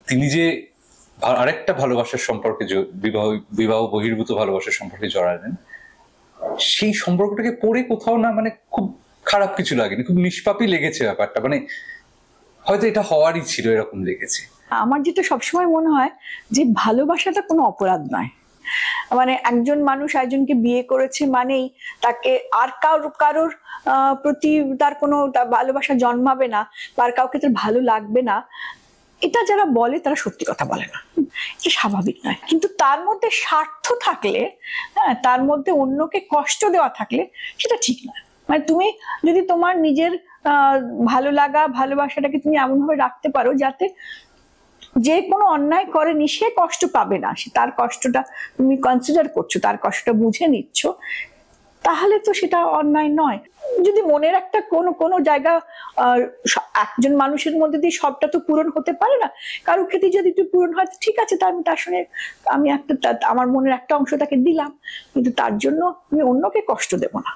তিনি যে আরেকটা ভালোবাসার সম্পর্কে বিবাহ বিবাহ বহির্ভূত ভালোবাসার সম্পর্কে জড়ালেন, সেই সম্পর্কটাকে পড়ে কোথাও না মানে খুব খারাপ কিছু লাগেনি, খুব নিষ্পাপই লেগেছে ব্যাপারটা, মানে হয়তো এটা হওয়ারই ছিল এরকম লেগেছে। আমার যেটা সবসময় মনে হয় যে ভালোবাসাটা কোনো অপরাধ নয়। মানে একজন মানুষ একজনকে বিয়ে করেছে মানেই তাকে আর কারোর প্রতি তার কোনো ভালোবাসা জন্মাবে না, আর কাউকে তার ভালো লাগবে না, এটা যারা বলে তারা সত্যি কথা বলে না, এটা স্বাভাবিক নয়। কিন্তু তার মধ্যে স্বার্থ থাকলে, হ্যাঁ, তার মধ্যে অন্যকে কষ্ট দেওয়া থাকলে সেটা ঠিক নয়। মানে তুমি যদি তোমার নিজের ভালো লাগা ভালোবাসাটাকে তুমি এমন ভাবে রাখতে পারো যাতে যে কোনো অন্যায় করেনি সে কষ্ট পাবে না, সে তার কষ্টটা তুমি কনসিডার করছো, তার কষ্টটা বুঝে নিচ্ছ, তাহলে তো সেটা অন্যায় নয়। যদি মনের একটা কোনো জায়গা একজন মানুষের মধ্যে দিয়ে সবটা তো পূরণ হতে পারে না, কারো ক্ষেত্রে যদি একটু পূরণ হয় ঠিক আছে, তার সঙ্গে আমি একটা আমার মনের একটা অংশ তাকে দিলাম, কিন্তু তার জন্য আমি অন্যকে কষ্ট দেব না।